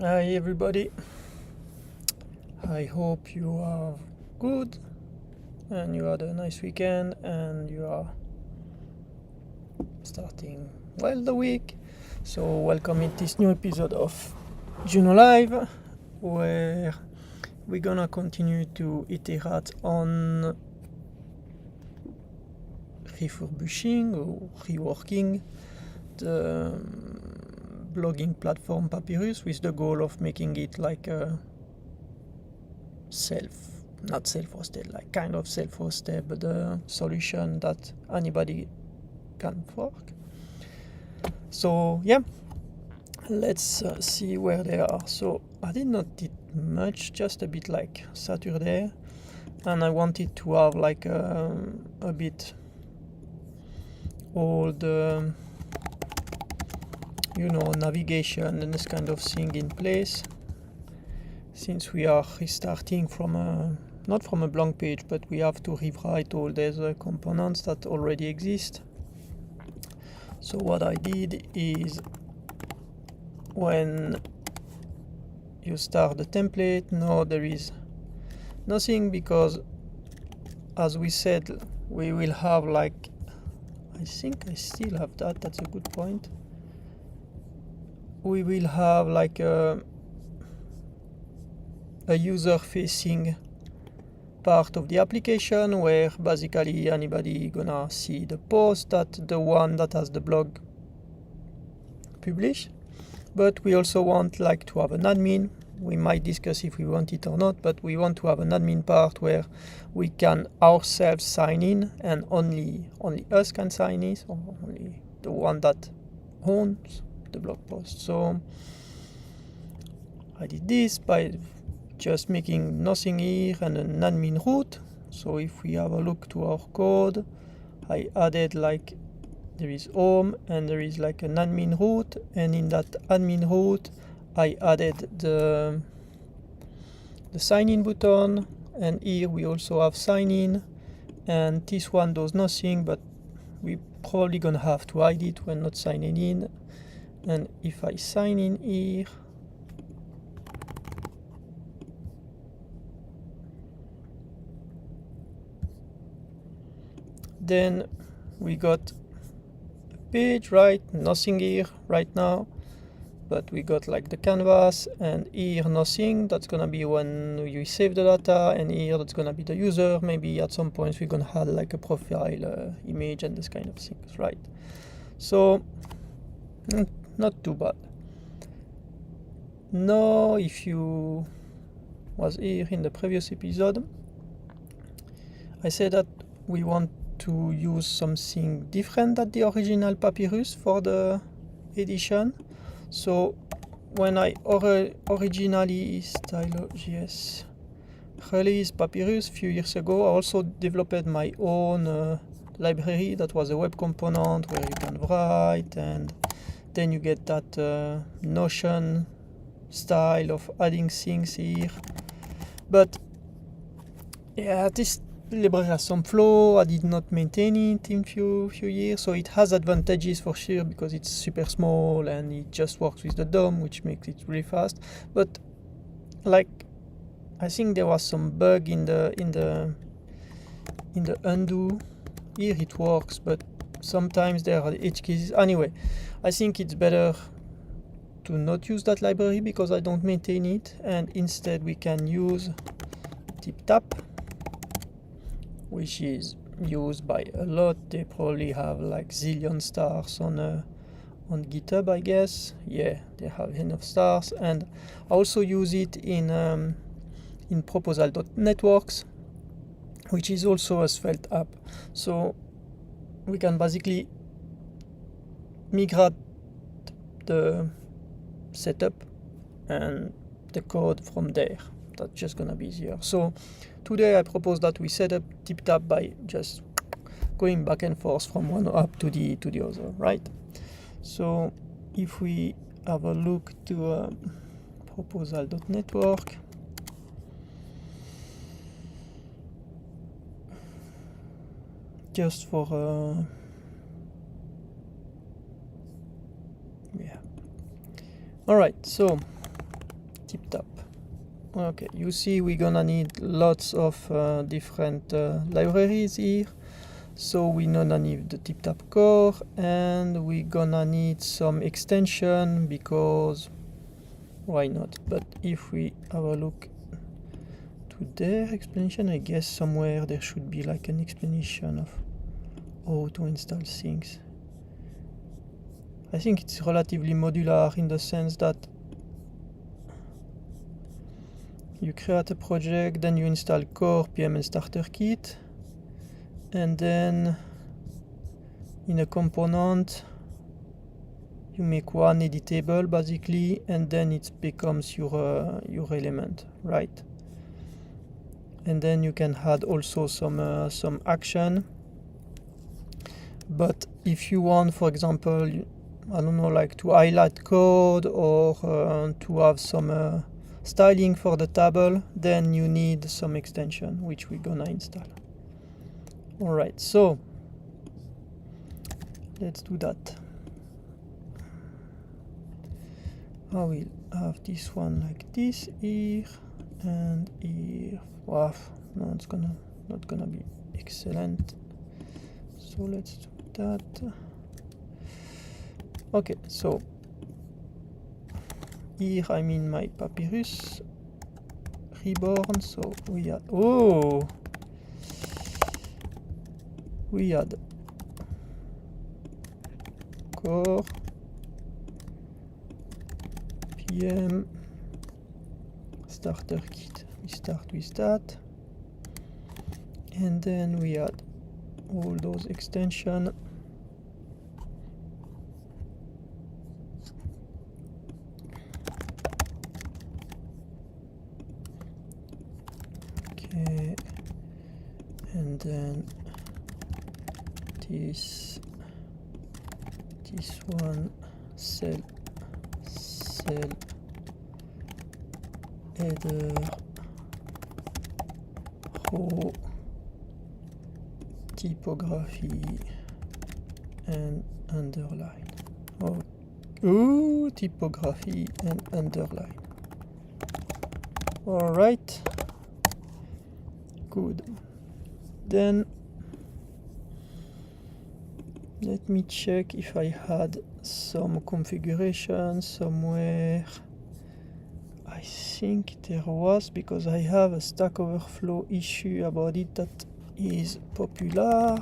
Hi everybody, I hope you are good and you had a nice weekend and you are starting well the week. So welcome in this new episode of Juno Live, where we're gonna continue to iterate on refurbishing or reworking the blogging platform Papyrus with the goal of making it like a not self-hosted, like kind of self-hosted, but a solution that anybody can fork. So yeah, let's see where they are. So I did not did much, just a bit like Saturday, and I wanted to have like a bit all the navigation and this kind of thing in place, since we are restarting from not from a blank page, but we have to rewrite all these components that already exist. So what I did is, when you start the template, no, there is nothing, because as we said, we will have like, I think I still have that's a good point. We will have like a user-facing part of the application where basically anybody gonna see the post that the one that has the blog published. But we also want like to have an admin. We might discuss if we want it or not, but we want to have an admin part where we can ourselves sign in, and only us can sign in, or only the one that owns the blog post. So I did this by just making nothing here and an admin root. So if we have a look to our code, I added like, there is home and there is like an admin root, and in that admin root I added the sign in button, and here we also have sign in, and this one does nothing, but we probably gonna have to hide it when not signing in. And if I sign in here, then we got a page, right? Nothing here right now, but we got like the canvas, and here nothing. That's gonna be when you save the data, and here that's gonna be the user. Maybe at some point we're gonna add like a profile image and this kind of things, right? So not too bad. Now, if you was here in the previous episode, I said that we want to use something different than the original Papyrus for the edition. So when I originally Stylo.js released Papyrus a few years ago, I also developed my own library that was a web component where you can write, and then you get that Notion style of adding things here. But yeah, this library has some flaw. I did not maintain it in few years, so it has advantages for sure, because it's super small and it just works with the DOM, which makes it really fast. But like, I think there was some bug in the undo. Here it works, but sometimes there are edge cases. Anyway, I think it's better to not use that library because I don't maintain it, and instead we can use TipTap, which is used by a lot. They probably have like zillion stars on GitHub, I guess. Yeah, they have enough stars. And I also use it in proposal.networks, which is also a Svelte app. So we can basically migrate the setup and the code from there. That's just gonna be easier. So today I propose that we set up TipTap by just going back and forth from one app to the other, right? So if we have a look to proposal.network, just for yeah. All right, so TipTap. Okay, you see we're gonna need lots of different libraries here. So we're gonna need the TipTap core, and we're gonna need some extension because why not? But if we have a look to their explanation, I guess somewhere there should be like an explanation of how to install things. I think it's relatively modular in the sense that you create a project, then you install core, PM and starter kit, and then in a component you make one editable basically, and then it becomes your element, right? And then you can add also some action. But if you want, for example, I don't know, like to highlight code or to have some styling for the table, then you need some extension, which we're gonna install. All right, so let's do that. I will have this one like this here and here. Wow, no, it's not gonna be excellent. So let's do that. Okay, so here I'm in my Papyrs Reborn. So we had core, PM, starter kit. We start with that, and then we add all those extensions. Okay, and then this one, cell header, row, typography and underline. Oh, typography and underline. All right, good. Then let me check if I had some configuration somewhere. I think there was, because I have a Stack Overflow issue about it that is popular.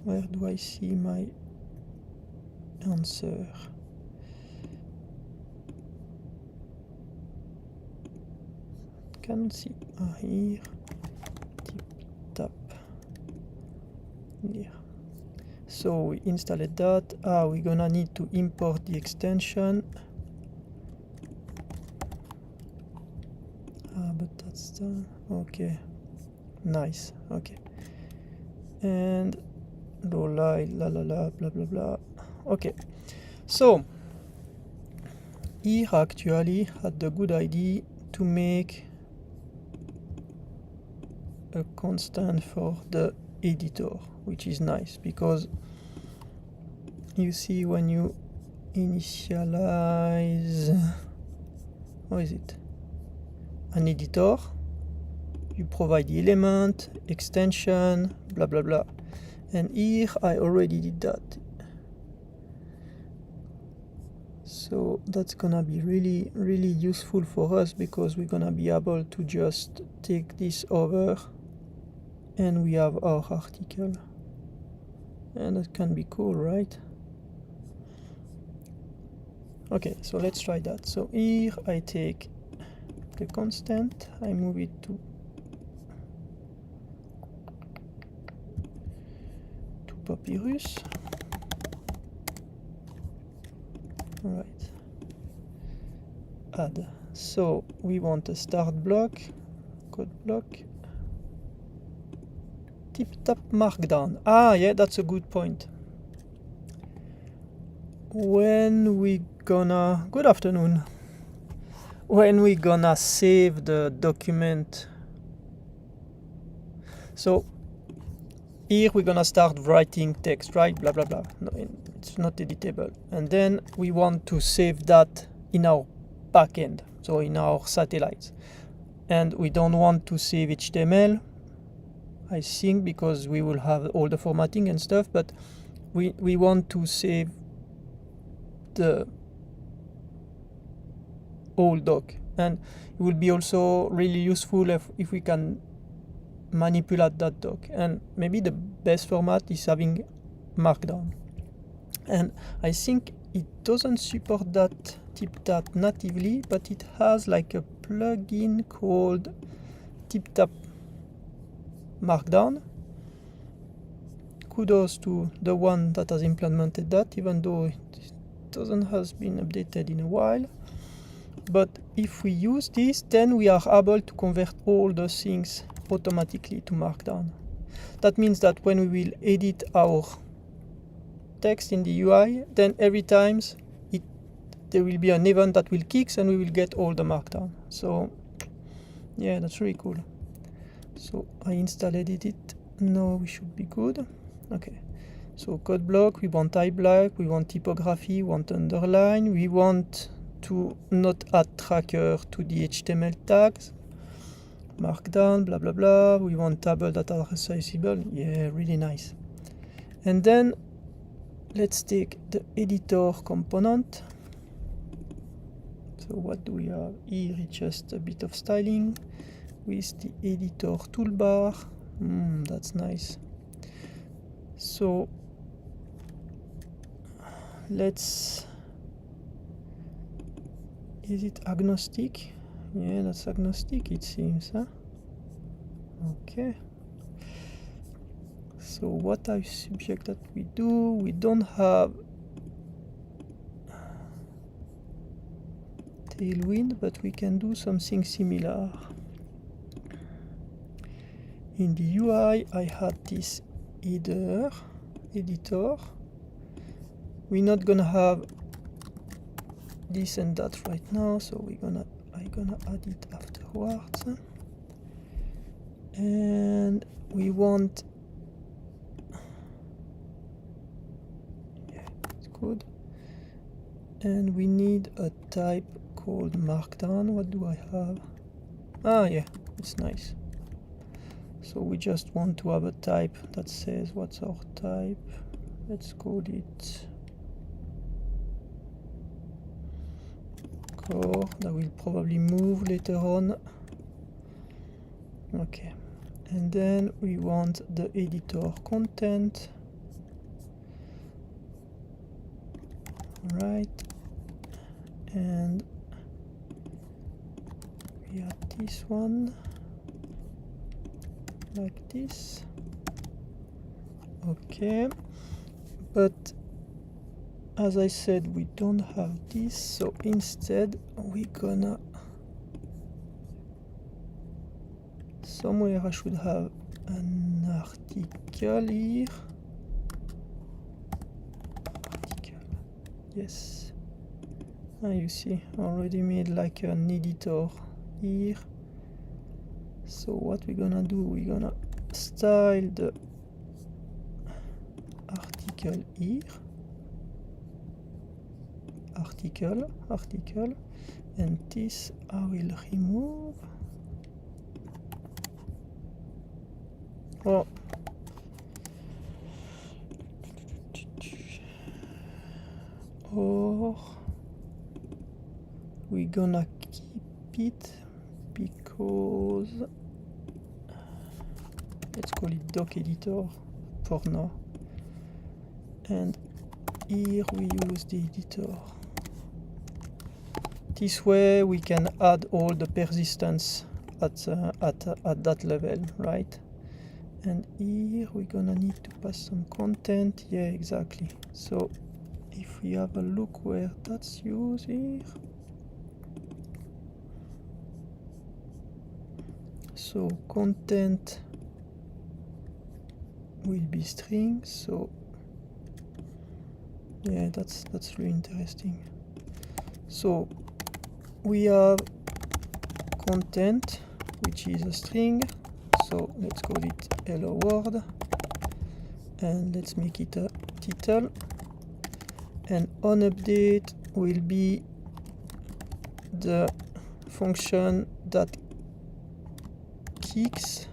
Where do I see my answer? Can't see. Here. TipTap. Here. So we installed that. We're gonna need to import the extension. But that's done. Okay. Nice. Okay. And la blah blah blah. Okay. So here actually had the good idea to make a constant for the editor, which is nice because you see when you initialize, what is it, an editor, you provide the element, extension, blah blah blah, and here I already did that. So that's gonna be really useful for us because we're gonna be able to just take this over and we have our article, and that can be cool, right? Okay, so let's try that. So here I take the constant, I move it to Papyrus. All right, add. So we want a start block, code block, TipTap markdown. Yeah, that's a good point. When we gonna, good afternoon, when we gonna save the document? So here we're gonna start writing text, right? Blah blah blah. No, it's not editable. And then we want to save that in our backend, so in our satellites. And we don't want to save HTML, I think, because we will have all the formatting and stuff, but we want to save the whole doc. And it will be also really useful if we can manipulate that doc. And maybe the best format is having Markdown. And I think it doesn't support that TipTap natively, but it has like a plugin called TipTap Markdown. Kudos to the one that has implemented that, even though it doesn't has been updated in a while. But if we use this, then we are able to convert all those things automatically to Markdown. That means that when we will edit our text in the UI, then every time there will be an event that will kick and we will get all the Markdown. So yeah, that's really cool. So I installed it. Now we should be good. Okay. So code block, we want type block, we want typography, we want underline, we want to not add tracker to the HTML tags, Markdown, blah blah blah. We want table that are resizable. Yeah, really nice. And then let's take the editor component. So what do we have here? It's just a bit of styling with the editor toolbar. That's nice. So let's, is it agnostic? Yeah, that's agnostic, it seems, huh? Okay. So what I suggest that we do, we don't have Tailwind, but we can do something similar. In the UI, I had this header editor. We're not gonna have this and that right now, so I'm gonna add it afterwards. And we want, yeah, it's good. And we need a type called Markdown. What do I have? Ah, yeah, it's nice. So we just want to have a type that says what's our type. Let's call it core. That will probably move later on. Okay. And then we want the editor content. Right. And we have this one. Like this. Okay, but as I said, we don't have this, so instead we're gonna, somewhere I should have an article here. Article, yes. And you see, already made like an editor here. So what we're gonna do, we're gonna style the article here, article, and this I will remove. Oh, or we're gonna keep it because let's call it doc editor for now, and here we use the editor. This way we can add all the persistence at that level, right? And here we're gonna need to pass some content. Yeah, exactly. So if we have a look where that's used here, so content will be string. So yeah, that's really interesting. So we have content, which is a string. So let's call it hello world. and let's make it a title, and on update will be the function that kicks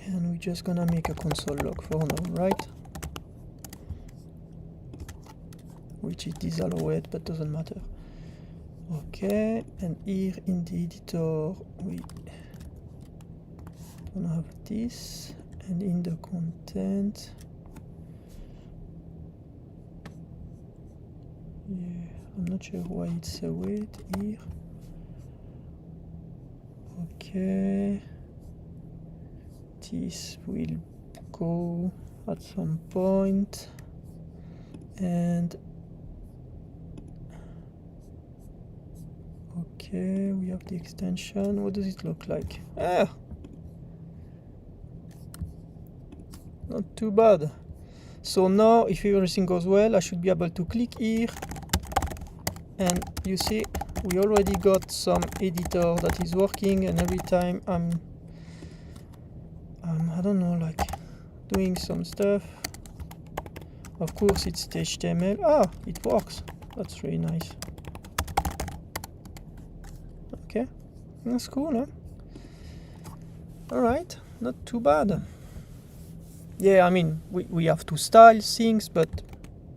and we're just gonna make a console log for now, right? Which is disallowed, but doesn't matter. Okay, and here in the editor we don't have this, and in the content, yeah, I'm not sure why it's away here. Okay, this will go at some point, and okay, we have the extension. What does it look like? Ah, not too bad. So now, if everything goes well, I should be able to click here, and you see we already got some editor that is working, and every time I'm I don't know, like doing some stuff, of course it's HTML. Ah, it works. That's really nice. Okay, that's cool, huh? Alright, not too bad. Yeah, I mean, we have to style things, but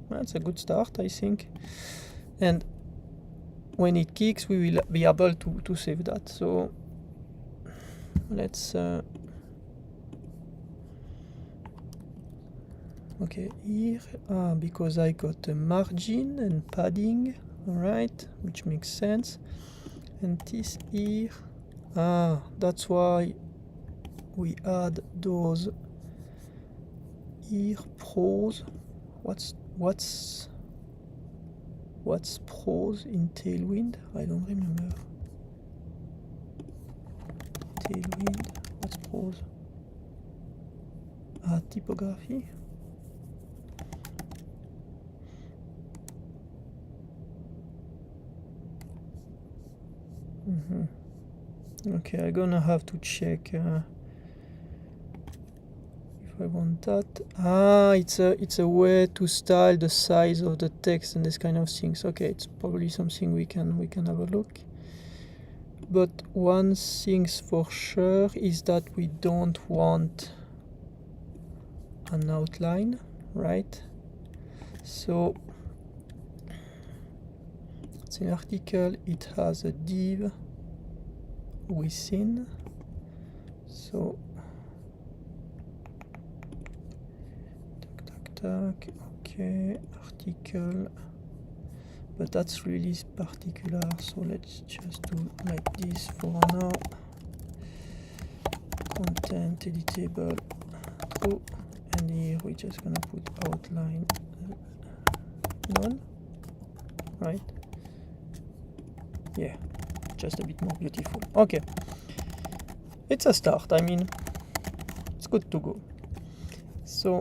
that's a good start, I think. And when it kicks, we will be able to save that. So let's okay, here, because I got a margin and padding, alright, which makes sense. And this here, that's why we add those here prose. What's prose in Tailwind? I don't remember. Tailwind, what's prose? Typography. Okay, I'm gonna have to check if I want that. It's a way to style the size of the text and this kind of things. Okay, it's probably something we can have a look. But one thing's for sure is that we don't want an outline, right? So it's an article, it has a div within, so okay, article, but that's really particular, so let's just do like this for now. Content editable, true, and here we're just gonna put outline none, right? Yeah, just a bit more beautiful. Okay, it's a start. I mean, it's good to go. So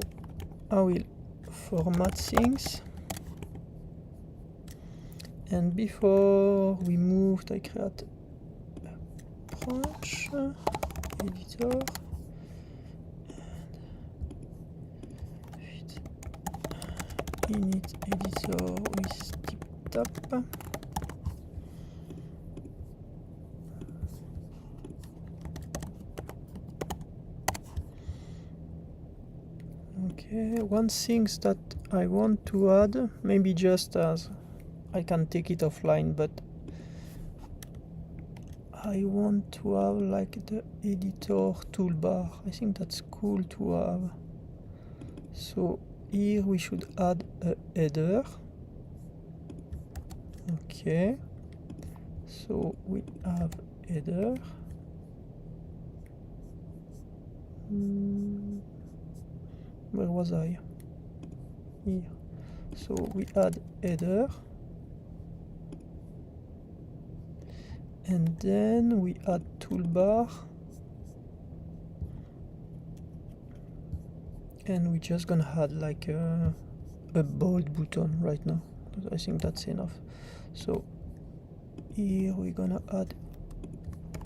I will format things, and before we move, I create a branch editor and init editor with TipTap. Okay, one thing that I want to add, maybe just as I can take it offline, but I want to have like the editor toolbar. I think that's cool to have. So here we should add a header. Okay, so we have header. Where was I? Here. So we add header, and then we add toolbar, and we're just gonna add like a bold button right now. I think that's enough. So here we're gonna add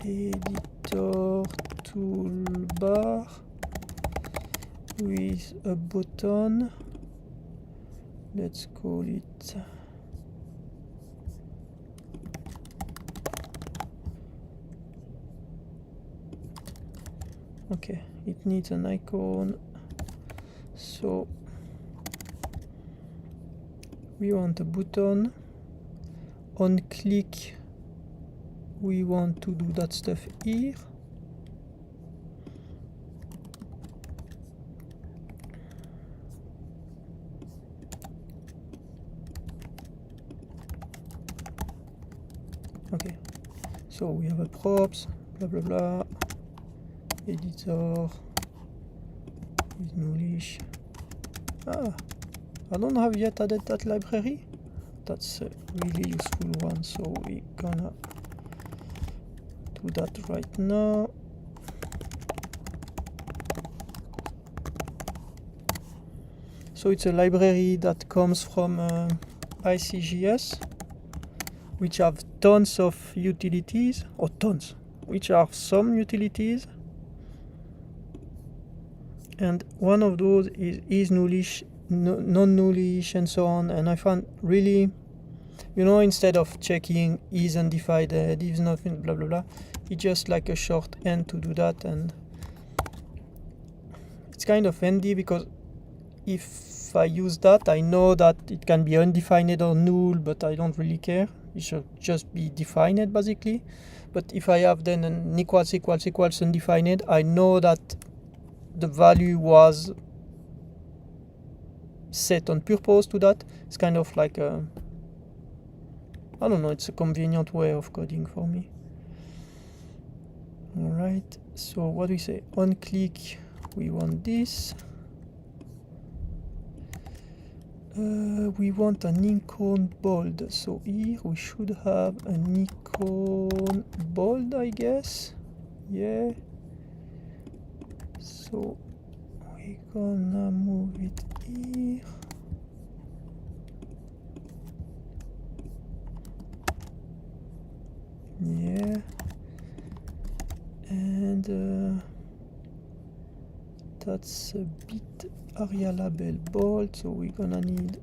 editor toolbar with a button. Let's call it okay, it needs an icon, so we want a button. On click we want to do that stuff here. Okay, so we have a props, blah blah blah, editor with nullish. I don't have yet added that library. That's a really useful one, so we're gonna do that right now. So it's a library that comes from ICGS, which have tons of utilities, or tons, which are some utilities, and one of those is nullish, non-nullish, and so on. And I found really, you know, instead of checking is undivided, is nothing, blah blah blah, it's just like a shorthand to do that. And it's kind of handy because if I use that, I know that it can be undefined or null, but I don't really care. It should just be defined basically. But if I have then an equals undefined, I know that the value was set on purpose to that. It's kind of like a, I don't know, it's a convenient way of coding for me. Alright, so what do we say? On click we want this. We want an icon bold, so here we should have an icon bold, I guess. Yeah, so we're gonna move it here. Yeah, and that's a bit area label bold, so we're gonna need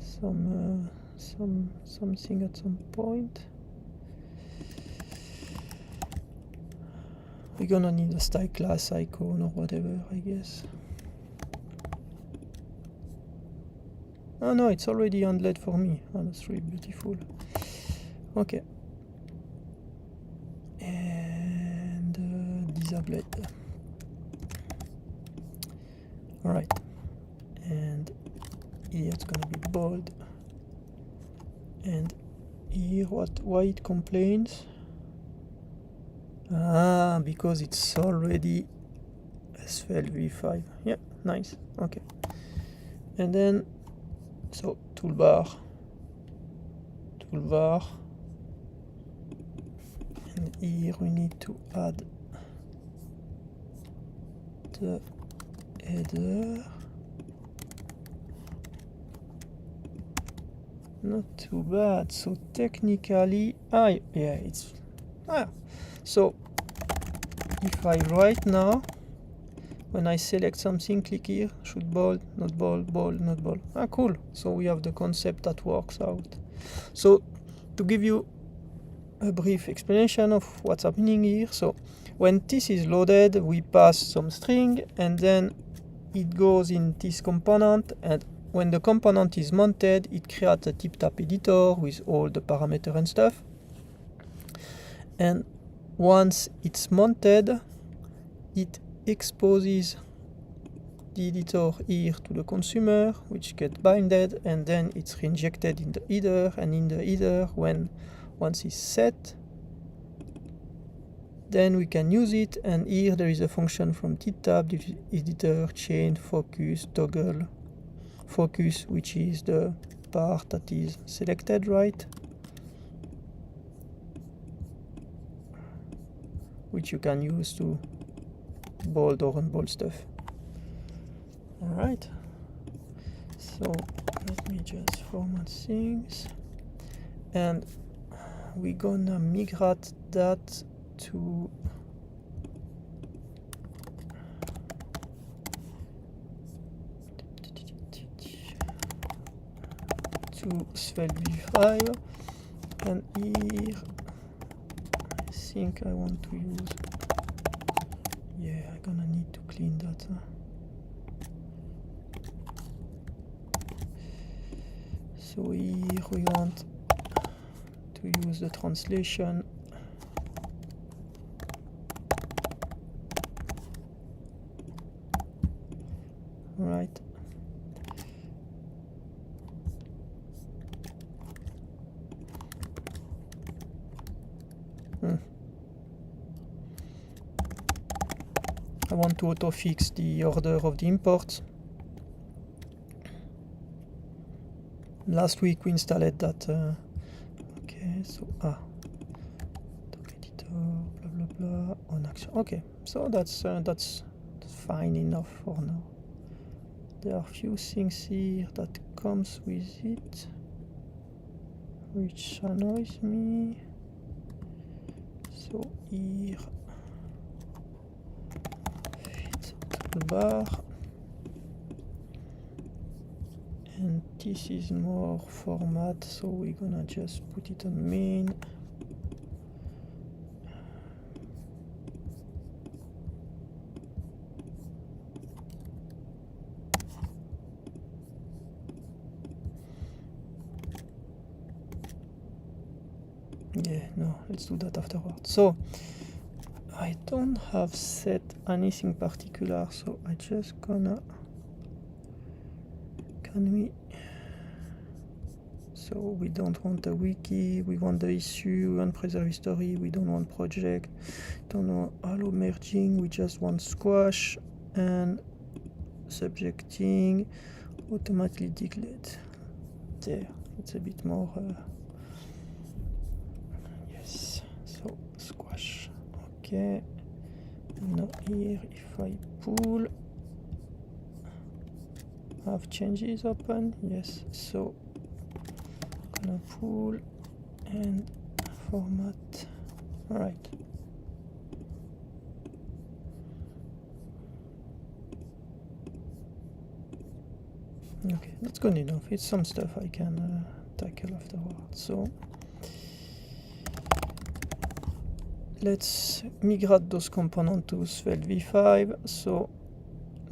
something at some point. We're gonna need a style class icon or whatever, I guess. Oh no, it's already handled for me. Oh, that's really beautiful. Okay, and disable. All right, and here it's gonna be bold, and here why it complains? Because it's already SV5. Yeah, nice. Okay, and then so toolbar, and here we need to add the header. Not too bad. So technically, yeah, it's so if I write now, when I select something, click here, should bold, not bold, bold, not bold. Cool. So we have the concept that works out. So to give you a brief explanation of what's happening here, so when this is loaded, we pass some string, and then it goes in this component, and when the component is mounted, it creates a TipTap editor with all the parameters and stuff. And once it's mounted, it exposes the editor here to the consumer, which gets binded, and then it's reinjected in the header, and in the header, once it's set, then we can use it. And here there is a function from TipTap, the editor, chain, focus, toggle, focus, which is the part that is selected, right? Which you can use to bold or unbold stuff. Alright, so let me just format things, and we're gonna migrate that to SvelteV5, and here I think I want to use, yeah, I'm gonna need to clean that. So here we want to use the translation. Right. I want to auto-fix the order of the imports. Last week we installed that. Okay, so doc editor, blah blah blah, on action. Okay, so that's fine enough for now. There are a few things here that comes with it, which annoys me. So here, fit toolbar, and this is more format, so we're gonna just put it on main. Yeah, no, let's do that afterwards. So I don't have set anything particular, so I just gonna, so we don't want a wiki, we want the issue, we want preserve history, we don't want project, don't want allow merging, we just want squash, and subjecting automatically declared. There, it's a bit more yes, so squash. Okay, now here if I pull, have changes open, yes, so gonna pull and format. All right, okay, that's good enough. It's some stuff I can tackle afterwards. So let's migrate those components to SvelteV5. So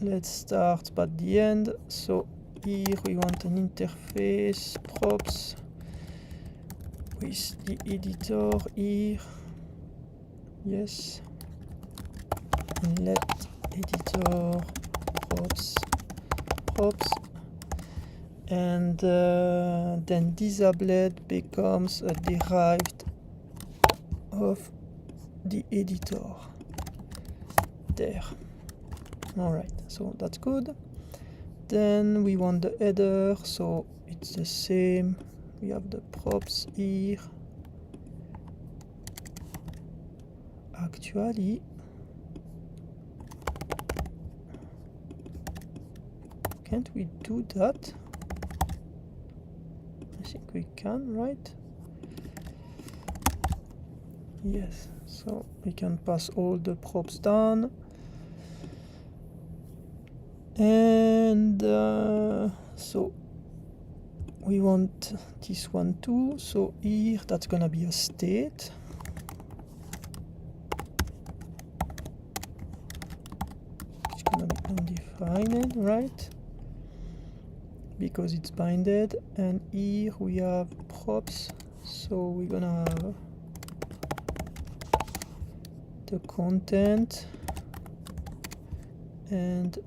let's start by the end. So here we want an interface props with the editor here. Yes. And let editor props. And then disabled becomes a derived of the editor. There. Alright, so that's good. Then we want the header, so it's the same. We have the props here. Actually, can't we do that? I think we can, right? Yes, so we can pass all the props down. And so we want this one too. So here that's gonna be a state. It's gonna be undefined, right? Because it's binded. And here we have props. So we're gonna have the content and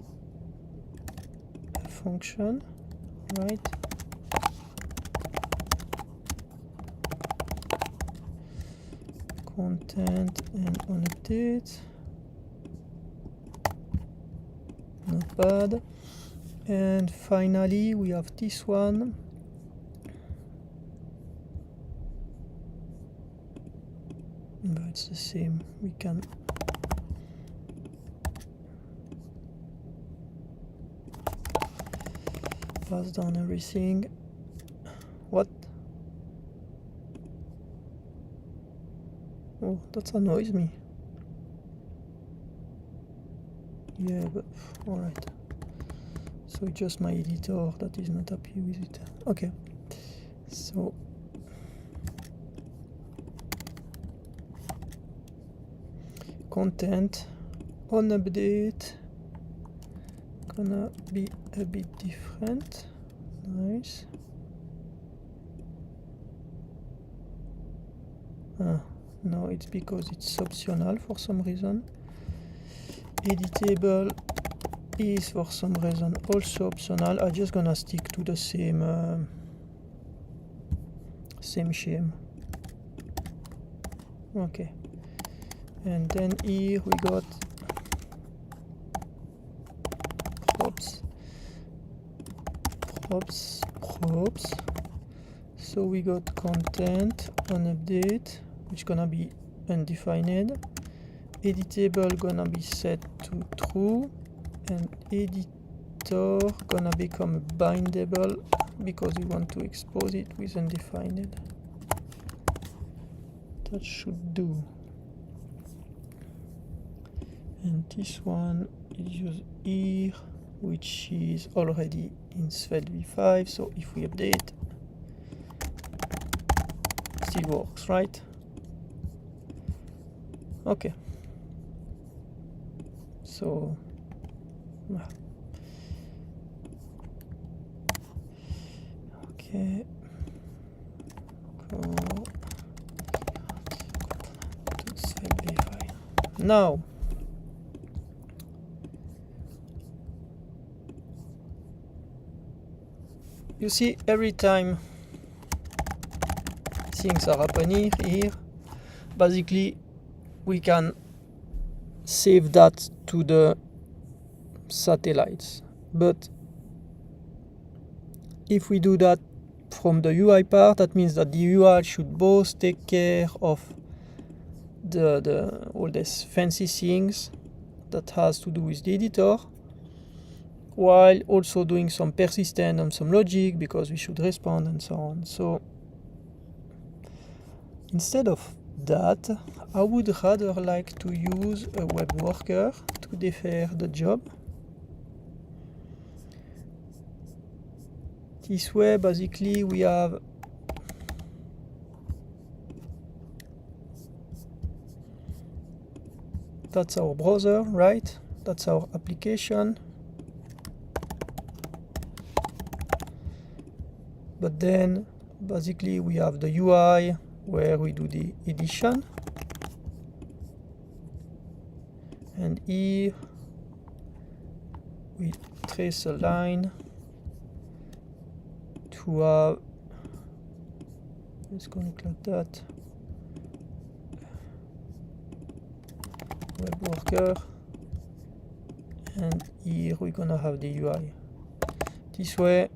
a function, right? Content and on update. Not bad. And finally we have this one. But it's the same. We can pass down everything. What? Oh, that annoys me. Yeah, but alright. So it's just my editor that is not happy with it. Okay. So content on update gonna be a bit different. Nice. No, it's because it's optional for some reason. Editable is for some reason also optional. I'm just gonna stick to the same shame. Okay. And then here we got props. So we got content on update, which gonna be undefined. Editable gonna be set to true, and editor gonna become bindable because we want to expose it with undefined. That should do. And this one is used here, which is already in Svelte v5, so if we update, still works, right? Okay. So okay, go to Svelte v5. Now you see, every time things are happening here, basically we can save that to the satellites. But if we do that from the UI part, that means that the UI should both take care of the all these fancy things that has to do with the editor, while also doing some persistent and some logic because we should respond and so on. So instead of that, I would rather like to use a web worker to defer the job. This way, basically, we have that's our browser, right? That's our application. But then basically we have the UI where we do the edition, and here we trace a line to have, let's connect like that, web worker, and here we're gonna have the UI. This way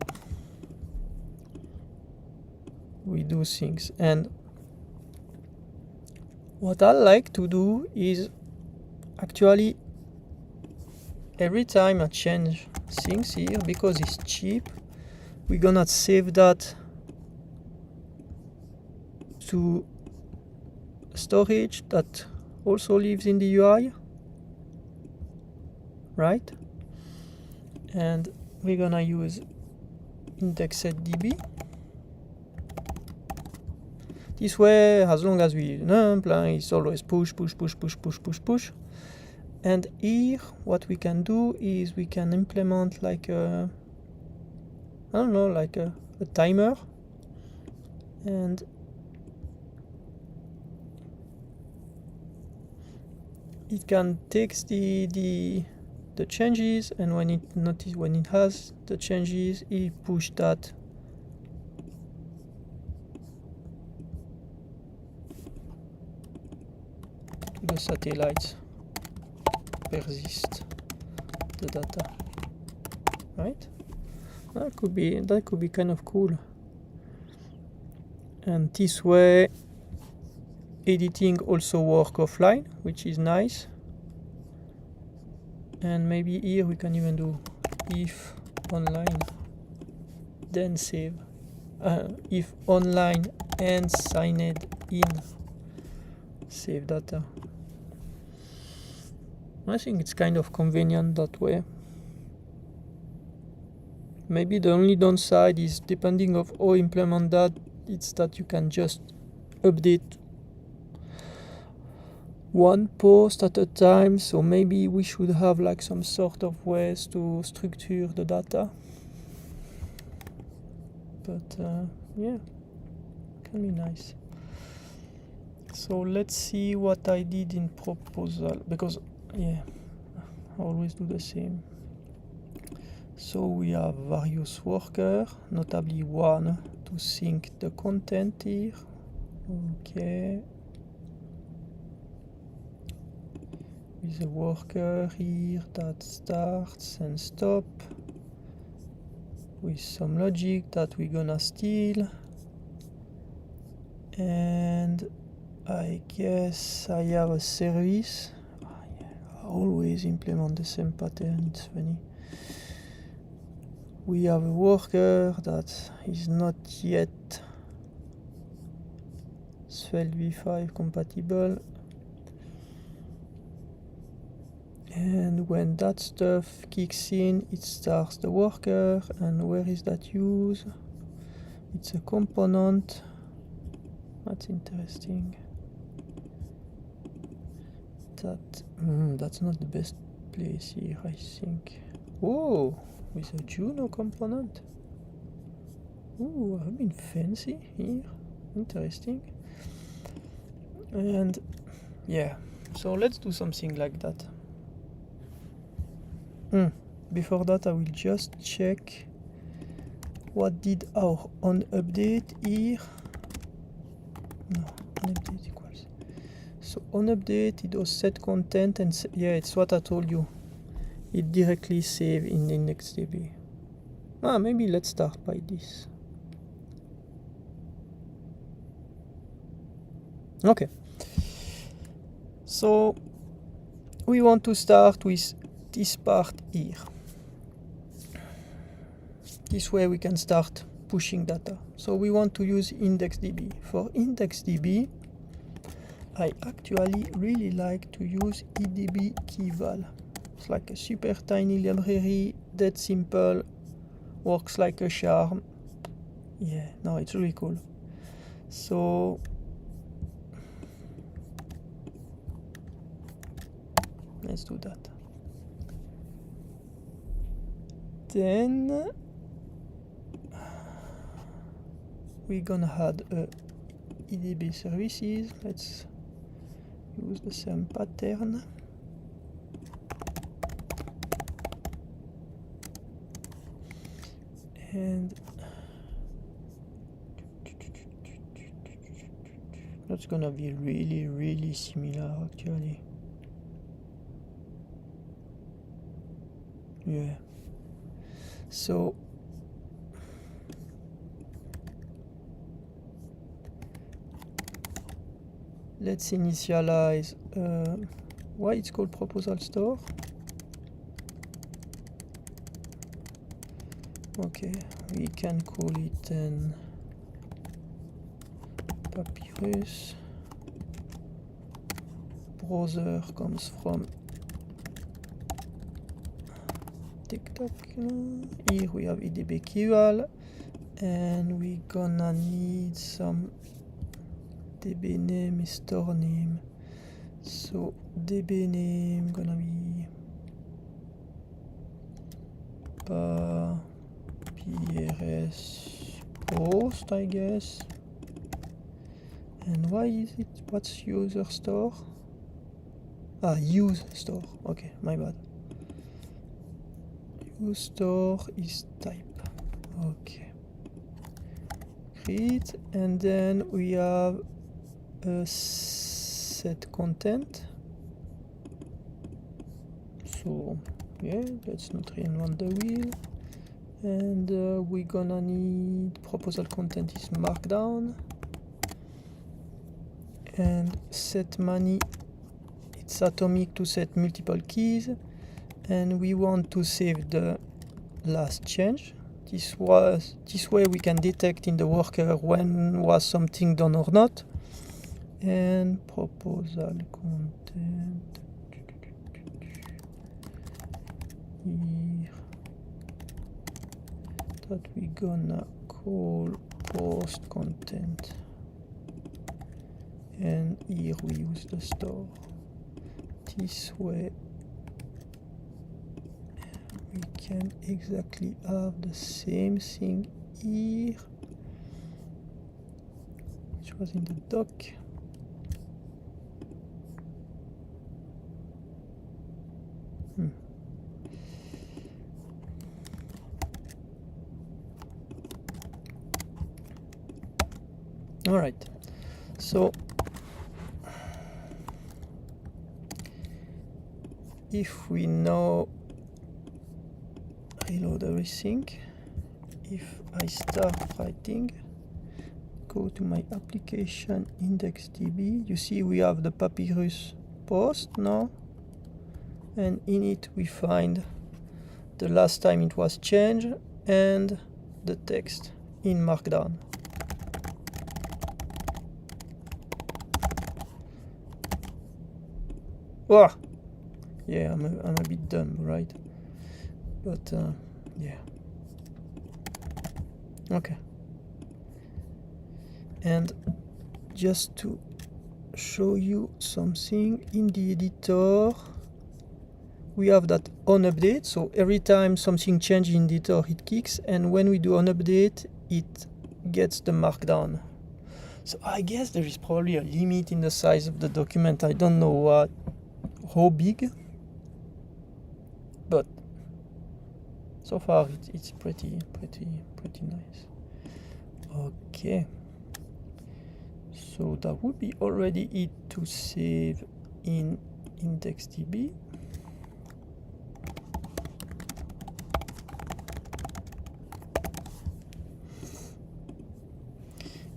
we do things. And what I like to do is actually every time I change things here, because it's cheap, we're gonna save that to storage that also lives in the UI, right? And we're gonna use IndexedDB. This way, as long as we apply, it's always push. And here, what we can do is we can implement like a, I don't know, like a timer, and it can take the changes, and when it has the changes, it push that to the satellites, persist the data, right? That could be kind of cool. And this way editing also work offline, which is nice. And maybe here we can even do if online then save, if online and signed in save data. I think it's kind of convenient that way. Maybe the only downside is, depending of how you implement that, it's that you can just update one post at a time. So maybe we should have like some sort of ways to structure the data. But yeah, can be nice. So let's see what I did in proposal, because yeah, I always do the same. So we have various workers, notably one to sync the content here. Okay. With a worker here that starts and stop with some logic that we're gonna steal. And I guess I have a service. Yeah, I always implement the same pattern, it's funny. We have a worker that is not yet Svelte v5 compatible. And when that stuff kicks in, it starts the worker. And where is that use? It's a component. That's interesting. That's not the best place here, I think. Whoa, with a Juno component. Ooh, I've been fancy here. Interesting. And yeah, so let's do something like that. Before that, I will just check what did our onUpdate here. No, onUpdate equals. So onUpdate, it was set content, and yeah, it's what I told you. It directly save in IndexedDB. Maybe let's start by this. Okay. So we want to start with this part here. This way we can start pushing data. So we want to use IndexedDB. For IndexedDB, I actually really like to use EDB keyval. It's like a super tiny library, that simple, works like a charm. Yeah, no, it's really cool. So let's do that. Then we're gonna add a EDB services. Let's use the same pattern. And that's gonna be really, really similar actually. Yeah. So let's initialize why it's called proposal store. Okay, we can call it then Papyrus. Browser comes from TikTok. Here we have EDB keyval, and we're gonna need some DB name, store name. So DB name gonna be Papyrus post, I guess. And why is it? What's user store? Use store. Okay, my bad. Use store is type. Okay. Create, and then we have a set content. So yeah, let's not reinvent the wheel. And we're gonna need proposal content is markdown. And set money, it's atomic to set multiple keys. And we want to save the last change. This way we can detect in the worker when was something done or not. and proposal content here that we gonna call post content, and here we use the store. This way we can exactly have the same thing here, which was in the doc. All right, so if we now reload everything, if I start writing, go to my application IndexedDB, you see we have the Papyrus post now, and in it we find the last time it was changed and the text in Markdown. Whoa! Yeah, I'm a bit dumb, right? But yeah. Okay. And just to show you something, in the editor we have that on update, so every time something changes in the editor it kicks, and when we do on update it gets the markdown. So I guess there is probably a limit in the size of the document. I don't know how big, but so far it's pretty nice. Okay, so that would be already it to save in IndexedDB.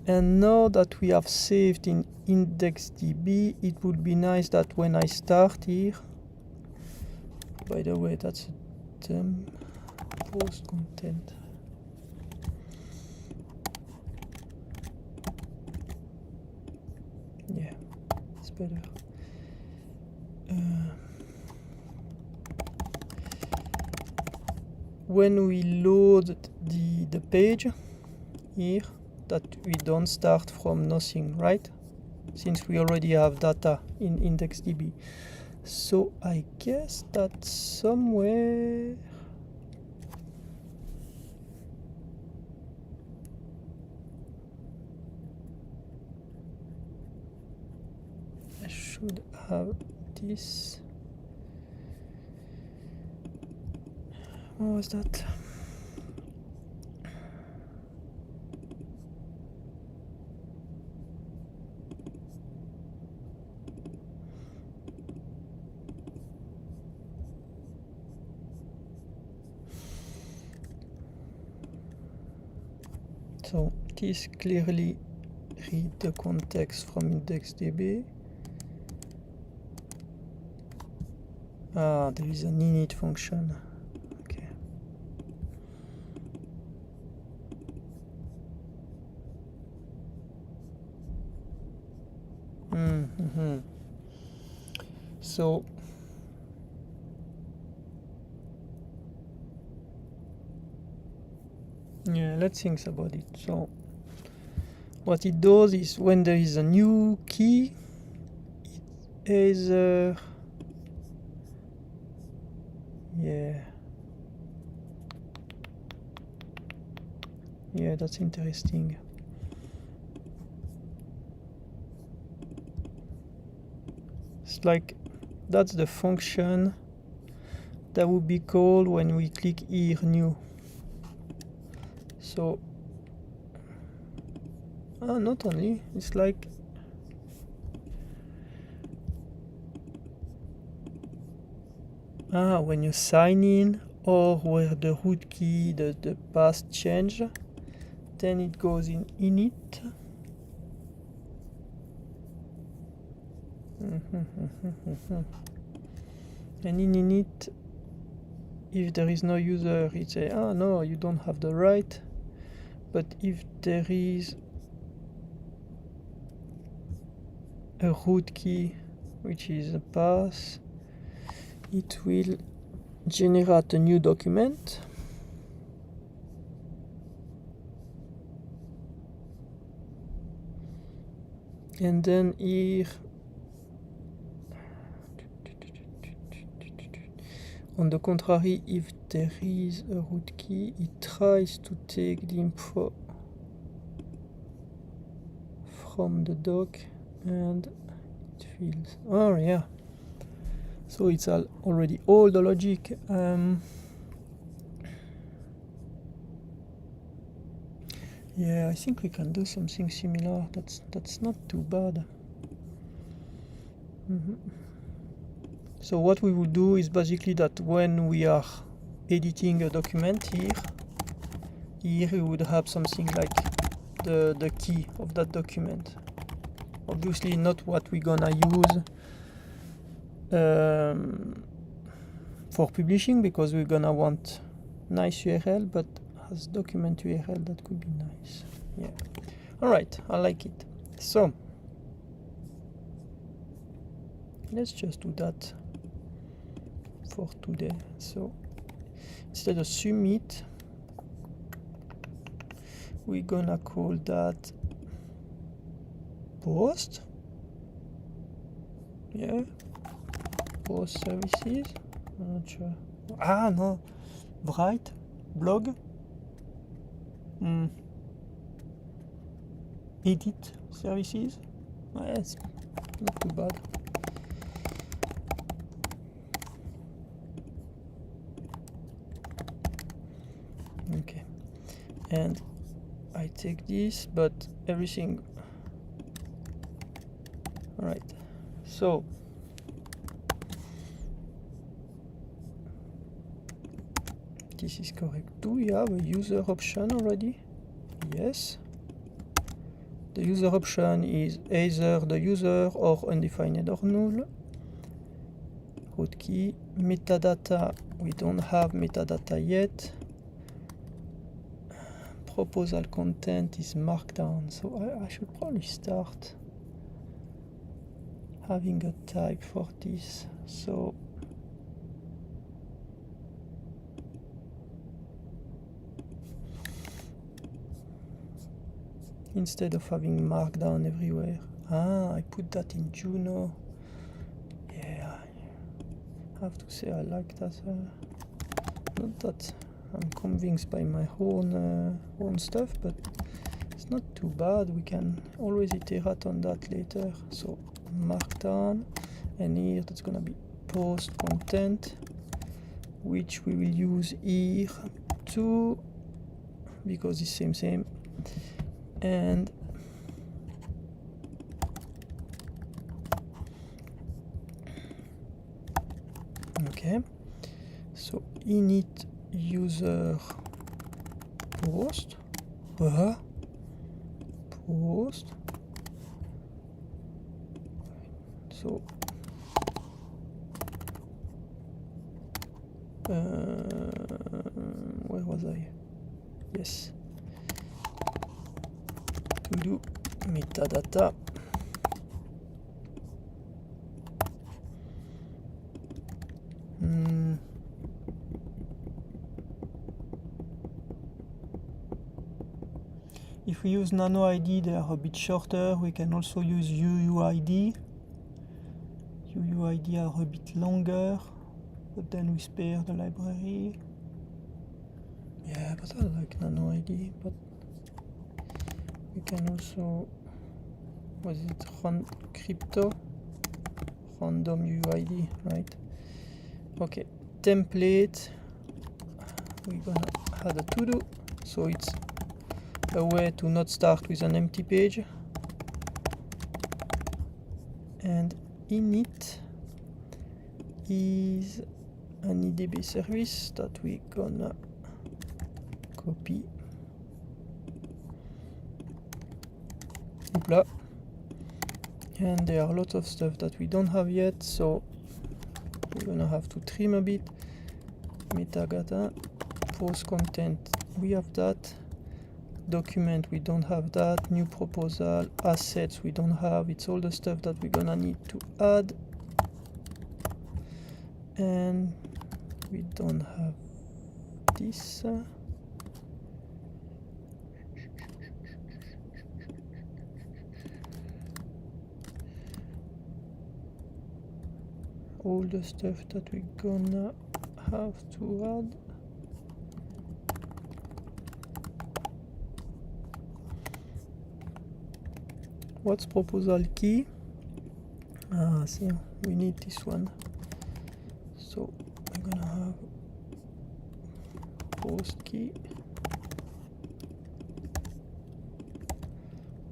And now that we have saved in IndexedDB, it would be nice that when I start here, by the way, that's a term, post content. Yeah, it's better. When we load the page here, that we don't start from nothing, right? Since we already have data in IndexedDB. So I guess that somewhere I should have this. What was that? So this clearly read the context from IndexedDB. Ah, there is an init function. Okay. So yeah, let's think about it. So what it does is when there is a new key, it either yeah, that's interesting. It's like that's the function that would be called when we click here new. So not only, it's like when you sign in or where the root key, the path change, then it goes in init. And in init, if there is no user, it say, no, you don't have the right. But if there is a root key, which is a path, it will generate a new document. And then here, on the contrary, if there is a root key, it tries to take the info from the doc and it fills. Oh yeah, so it's already all the logic. Yeah, I think we can do something similar. That's not too bad. So what we will do is basically that when we are editing a document here we would have something like the key of that document. Obviously not what we're gonna use for publishing, because we're gonna want nice URL, but as document URL that could be nice. Yeah, all right, I like it. So let's just do that for today. So instead of submit, we're gonna call that post. Yeah, post services. I'm not sure. Ah no, write blog. Edit services. Yes, not too bad. Okay, and I take this, but everything. All right, so this is correct. Do we have a user option already? Yes. The user option is either the user or undefined or null. Root key. Metadata, we don't have metadata yet. Proposal content is markdown, so I should probably start having a type for this. So instead of having markdown everywhere, I put that in Juno. Yeah, I have to say I like that. Not that I'm convinced by my own stuff, but it's not too bad. We can always iterate on that later. So markdown, and here that's gonna be post content, which we will use here too, because it's same. And okay, so init user post post. So where was I? Yes, to do metadata. If we use nano ID, they are a bit shorter. We can also use UUID. UUID are a bit longer, but then we spare the library. Yeah, but I like nano ID, but we can also, what is it, crypto, random UUID, right? Okay, template, we're gonna add a to-do, so it's a way to not start with an empty page. And init is an IDB service that we're gonna copy. Hoopla. And there are a lot of stuff that we don't have yet, so we're gonna have to trim a bit. Metadata, post content, we have that. document, we don't have that. New proposal, assets, we don't have. It's all the stuff that we're gonna need to add. And we don't have this. All the stuff that we're gonna have to add. What's proposal key? See, we need this one. So we're gonna have post key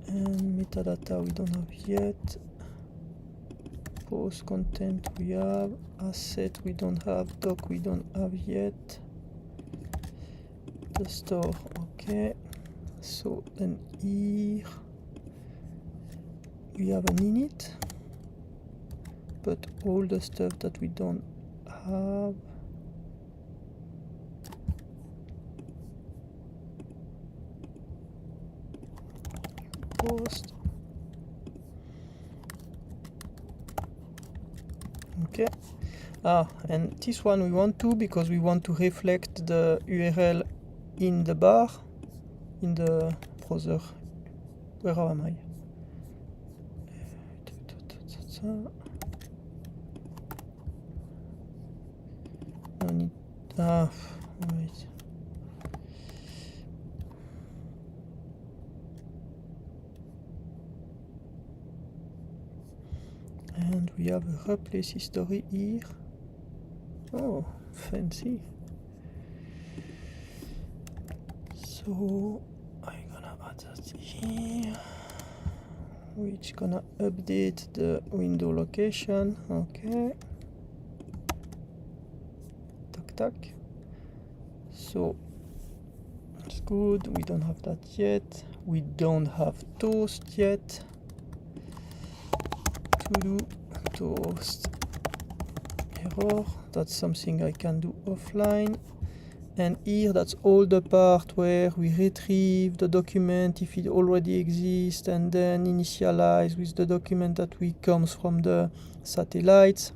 and metadata we don't have yet. Post content we have, asset we don't have, doc we don't have yet. The store, okay. So then here we have an init, but all the stuff that we don't have. Post. Okay. And this one we want to, because we want to reflect the URL in the bar, in the browser. Where am I? I need, wait. And we have a replace history here. Oh, fancy. So I'm gonna add that here. Which gonna update the window location. Okay. Tac. So it's good. We don't have that yet. We don't have toast yet. To do toast error. That's something I can do offline. And here, that's all the part where we retrieve the document if it already exists, and then initialize with the document that we comes from the satellites.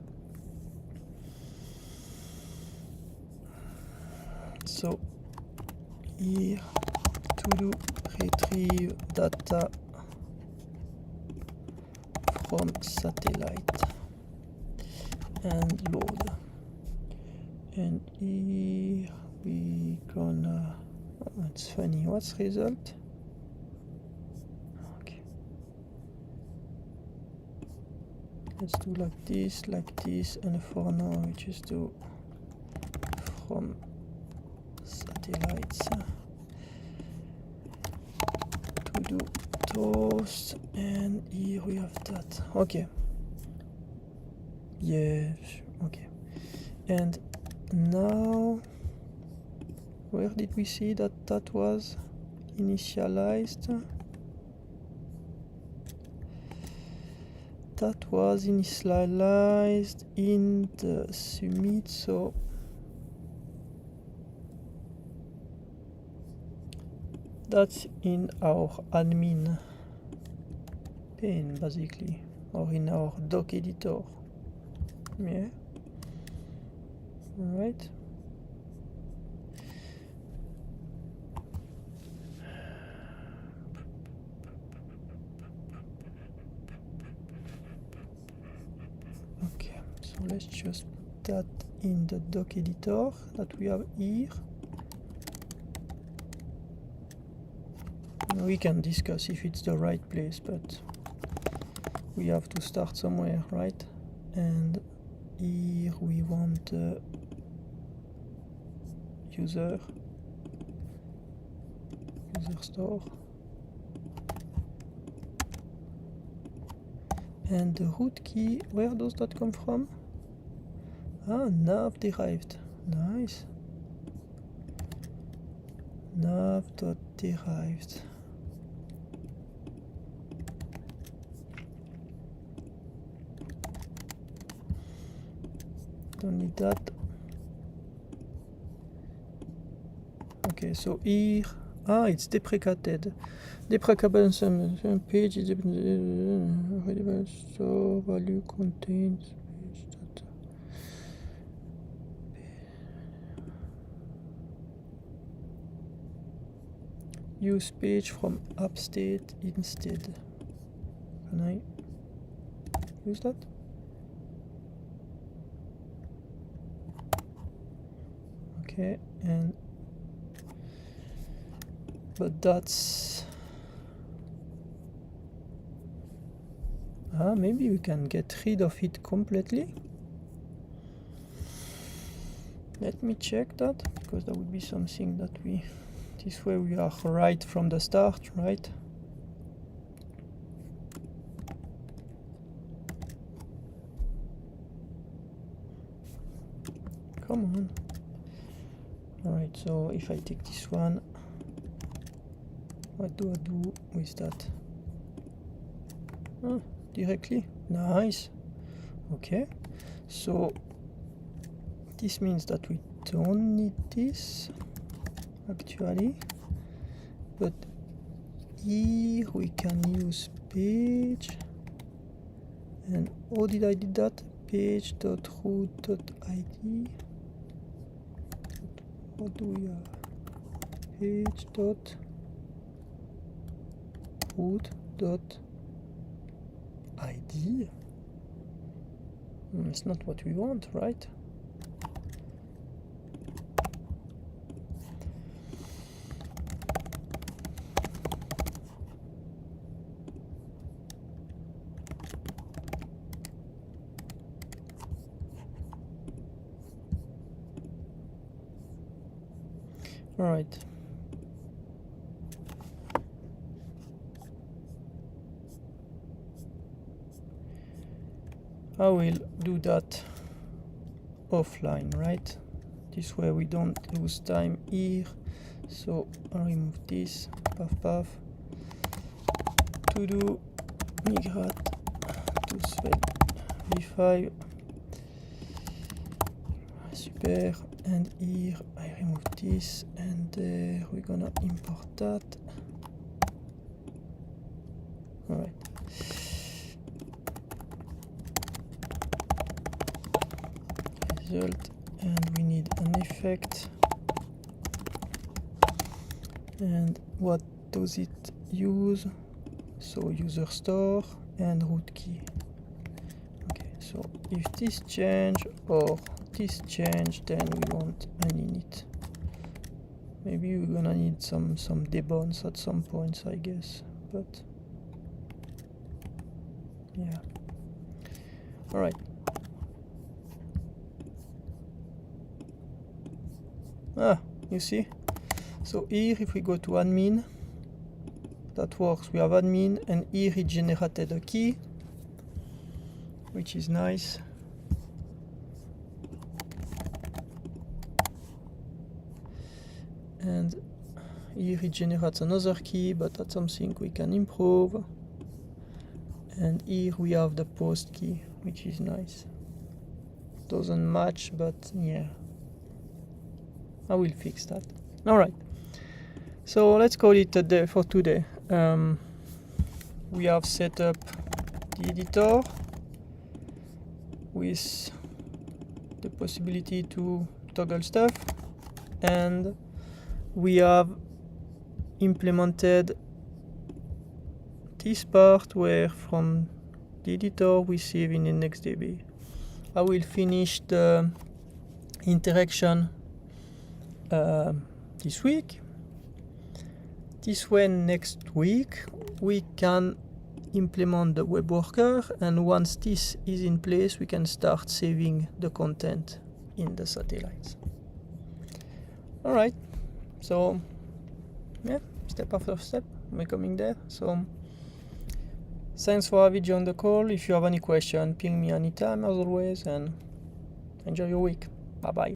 So here, to do retrieve data from satellite and load. And here we gonna, it's funny, what's result? Okay, let's do like this, and for now we just do from satellites. To do toast, and here we have that. Okay, yeah, okay. And now, where did we see that that was initialized? That was initialized in the submit, so that's in our admin pane, basically, or in our doc editor. Yeah. All right. Okay, so let's just put that in the doc editor that we have here. We can discuss if it's the right place, but we have to start somewhere, right? And here we want the user store, and the root key, where does that come from? Nav derived. Nice. Nav.derived. Don't need that. Okay, so here it's deprecated. Deprecable page is so value contains page data. Use page from app state instead. Can I use that? Okay, and but that's maybe we can get rid of it completely. Let me check that, because that would be something that this way we are right from the start, right? Come on. Alright, so if I take this one, what do I do with that? Directly. Nice. Okay, so this means that we don't need this actually, but here we can use page. And how did I do that? Page.root.id. What do we have? Page.root.id. It's not what we want, right? All right. I will do that offline, right? This way we don't lose time here. So I'll remove this, path, to do migrate to thread v5. Super. And here I remove this, and there we're gonna import that. All right. Result, and we need an effect. And what does it use? So user store and root key. Okay, so if this change or this change, then we want an init. Maybe we're gonna need some debounce at some points, I guess, but yeah. All right. You see, so here if we go to admin, that works. We have admin, and here it generated a key, which is nice. And here it generates another key, but that's something we can improve. And here we have the post key, which is nice. Doesn't match, but yeah, I will fix that. All right, so let's call it a day for today. We have set up the editor with the possibility to toggle stuff, and we have implemented this part where from the editor we save in IndexedDB. I will finish the interaction this week. This way next week we can implement the web worker, and once this is in place we can start saving the content in the satellites. All right, so yeah, step after step we're coming there. So thanks for having joined the call. If you have any question, ping me anytime as always, and enjoy your week. Bye bye.